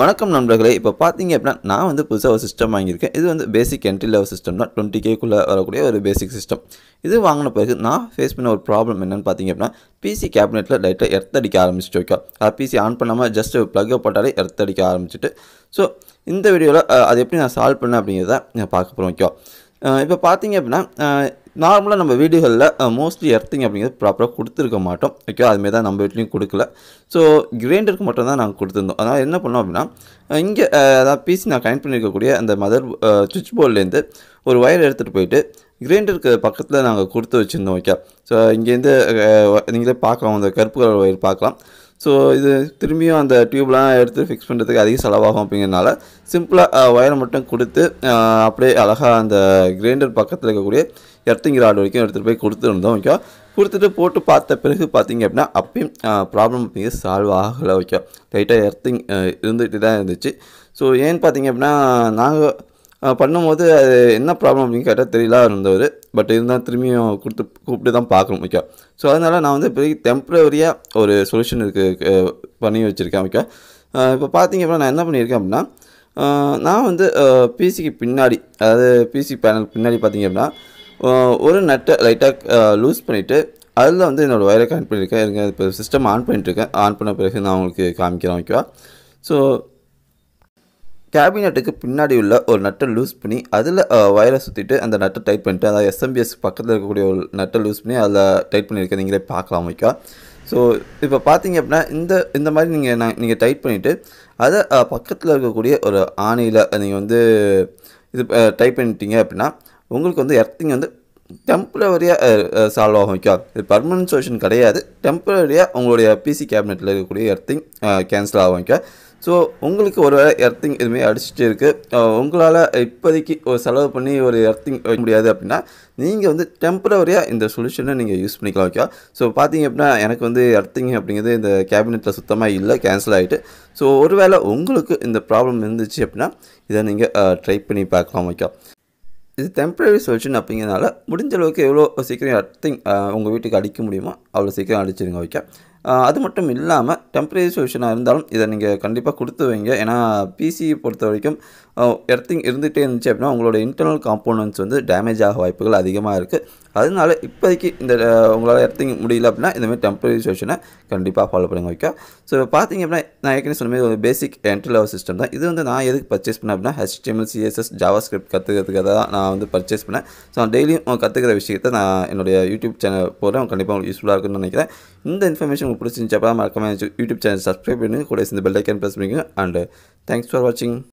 வணக்கம் நண்பர்களே. இப்போ பார்த்தீங்க அப்படின்னா நான் வந்து புதுசாக ஒரு சிஸ்டம் வாங்கியிருக்கேன். இது வந்து பேசிக் என்ட்ரி லெவல் சிஸ்டம் தான். 20Kக்குள்ளே வரக்கூடிய ஒரு பேசிக் சிஸ்டம். இது வாங்கின பிறகு நான் ஃபேஸ் பண்ண ஒரு ப்ராப்ளம் என்னென்னு பார்த்தீங்க அப்படின்னா, பிசி கேபினெட்டில் லைட்டாக எர்த் அடிக்க ஆரம்பிச்சிட்டு வைக்கா. பிசி ஆன் பண்ணாமல் ஜஸ்ட் ப்ளக்கை போட்டாலே எர்த் அடிக்க ஆரம்பிச்சிட்டு. ஸோ இந்த வீடியோவில் அது எப்படி நான் சால்வ் பண்ணேன் அப்படிங்கிறத நான் பார்க்க போகிறோம். ஓகே, இப்போ பார்த்தீங்க அப்படின்னா நார்மலாக நம்ம வீடுகளில் மோஸ்ட்லி எர்த்திங் அப்படிங்கிறது ப்ராப்பராக கொடுத்துருக்க மாட்டோம். ஓகே, அதுமாரி தான் நம்ம வீட்லேயும் கொடுக்கல. ஸோ கிரைண்டருக்கு மட்டும் தான் நாங்கள் கொடுத்துருந்தோம். அதனால் என்ன பண்ணோம் அப்படின்னா, இங்கே அதாவது பிசி நான் கனெக்ட் பண்ணியிருக்கக்கூடிய அந்த மதர் சுவிட்ச் போர்ட்லேருந்து ஒரு ஒயர் எடுத்துகிட்டு போயிட்டு கிரைண்டருக்கு பக்கத்தில் நாங்கள் கொடுத்து வச்சுருந்தோம். ஓகே, ஸோ இங்கேருந்து நீங்களே பார்க்கலாம், அந்த கருப்பு கலர் ஒயர் பார்க்கலாம். ஸோ இது திரும்பியும் அந்த டியூப்லாம் எடுத்து ஃபிக்ஸ் பண்ணுறதுக்கு அதிக செலவாகும் அப்படிங்கிறனால சிம்பிளாக ஒயரை மட்டும் கொடுத்து அப்படியே அழகாக அந்த கிரைண்டர் பக்கத்தில் இருக்கக்கூடிய எர்த்திங் ராட் வரைக்கும் எடுத்துகிட்டு போய் கொடுத்துருந்தோம். ஓகே, கொடுத்துட்டு போட்டு பார்த்த பிறகு பார்த்தீங்க அப்படின்னா அப்பயும் ப்ராப்ளம் அப்படிங்கிறது சால்வ் ஆகலை. ஓகே, லைட்டாக எர்த்திங் இருந்துகிட்டு தான் இருந்துச்சு. ஸோ ஏன்னு பார்த்தீங்க அப்படின்னா நாங்கள் பண்ணும்போது அது என்ன ப்ராப்ளம் அப்படின்னு கேட்டால் தெரியல இருந்தவர். பட் இருந்தால் திரும்பியும் கூப்பிட்டு தான் பார்க்கணும். ஓகே, ஸோ அதனால் நான் வந்து இப்போ டெம்ப்ரவரியாக ஒரு சொல்யூஷன் பண்ணி வச்சுருக்கேன். ஓகே, இப்போ பார்த்தீங்க அப்படின்னா நான் என்ன பண்ணியிருக்கேன் அப்படின்னா, நான் வந்து பிசிக்கு பின்னாடி, அதாவது பிசி பேனல் பின்னாடி பார்த்தீங்க அப்படின்னா ஒரு நட்டை லைட்டாக லூஸ் பண்ணிவிட்டு அதில் வந்து என்னோடய ஒயரை கனெக்ட் பண்ணியிருக்கேன். இருங்க, இப்போ சிஸ்டம் ஆன் பண்ணிட்டுருக்கேன். ஆன் பண்ண பிறகு நான் உங்களுக்கு காமிக்கிறேன். ஓகேவா, ஸோ கேபினெட்டுக்கு பின்னாடி உள்ள ஒரு நட்டை லூஸ் பண்ணி அதில் ஒயரை சுற்றிட்டு அந்த நட்டை டைட் பண்ணிட்டு, அதாவது எஸ்எம்பிஎஸ் பக்கத்தில் இருக்கக்கூடிய ஒரு நட்டை லூஸ் பண்ணி அதில் டைட் பண்ணியிருக்கேன். நீங்களே பார்க்கலாம். ஓகே, ஸோ இப்போ பார்த்தீங்க அப்படின்னா இந்த மாதிரி நீங்கள் டைட் பண்ணிவிட்டு அதை பக்கத்தில் இருக்கக்கூடிய ஒரு ஆணியில் நீங்கள் வந்து இது டைப் பண்ணிட்டீங்க அப்படின்னா உங்களுக்கு வந்து எர்த்திங் வந்து டெம்ப்ரவரியாக சால்வ் ஆகும். ஓகே, இது பர்மனன்ட் சொல்யூஷன் கிடையாது. டெம்ப்ரவரியாக உங்களுடைய பிசி கேபினெட்டில் இருக்கக்கூடிய எர்த்திங் கேன்சல் ஆகும். ஓகே, ஸோ உங்களுக்கு ஒரு எர்த்திங் இதுமாரி அடிச்சுட்டு இருக்குது, உங்களால் இப்போதைக்கு ஒரு செலவு பண்ணி ஒரு எர்த்திங் வைக்க முடியாது அப்படின்னா நீங்கள் வந்து டெம்ப்ரவரியாக இந்த சொல்யூஷனை நீங்கள் யூஸ் பண்ணிக்கலாம். ஓகே, ஸோ பார்த்தீங்க அப்படின்னா எனக்கு வந்து எர்த்திங் அப்படிங்கிறது இந்த கேபினெட்டில் சுத்தமாக இல்லை, கேன்சல் ஆகிட்டு. ஸோ ஒருவேளை உங்களுக்கு இந்த ப்ராப்ளம் இருந்துச்சு அப்படின்னா இதை நீங்கள் ட்ரை பண்ணி பார்க்கலாம். ஓகே, இது டெம்ப்ரவரி சொல்யூஷன் அப்படிங்கிறதுனால முடிஞ்ச அளவுக்கு எவ்வளோ சீக்கிரம் எர்த்திங் உங்கள் வீட்டுக்கு அடிக்க முடியுமோ அவ்வளோ சீக்கிரம் அடிச்சிடுங்க. ஓகே, அது மட்டும் இல்லாமல் டெம்ப்ரவரி சொல்யூஷனாக இருந்தாலும் இதை நீங்கள் கண்டிப்பாக கொடுத்து வைங்க. ஏன்னா பிசியை பொறுத்த வரைக்கும் எர்த்திங் இருந்துகிட்டே இருந்துச்சு அப்படின்னா உங்களோட இன்டர்னல் காம்போனன்ட்ஸ் வந்து டேமேஜ் ஆக வாய்ப்புகள் அதிகமாக இருக்குது. அதனால இப்போதைக்கு இந்த உங்களால் எர்த்திங் முடியல அப்படின்னா இந்தமாதிரி டெம்ப்ரவரி சொல்யூஷனை கண்டிப்பாக ஃபாலோ பண்ணுங்க. ஓகே, ஸோ பார்த்தீங்க அப்படின்னா நான் ஏற்கனவே சொன்ன மாதிரி ஒரு பேசிக் என்ட்ரி லெவல் சிஸ்டம் தான். இது வந்து நான் எதுக்கு பர்ச்சேஸ் பண்ணேன் அப்படின்னா HTML CSS JavaScript கற்றுக்கிறதுக்காக தான் நான் வந்து பர்ச்சேஸ் பண்ணேன். ஸோ நான் டெய்லியும் கற்றுக்கிற விஷயத்தை நான் என்னுடைய யூடியூப் சேனல் போகிறேன். கண்டிப்பாக உங்களுக்கு யூஸ்ஃபுல்லாக இருக்குன்னு நினைக்கிறேன். இந்த இன்ஃபர்மேஷன் உங்களுக்கு பிடிச்சிருந்துச்சு அப்போ மறக்காம யூடியூப் சேனல் சப்ஸ்கிரைப் பண்ணி கூட இந்த பெல் ஐக்கான் ப்ரெஸ் பண்ணிக்கோங்க. அண்ட் தேங்க்ஸ் ஃபார் வாட்சிங்.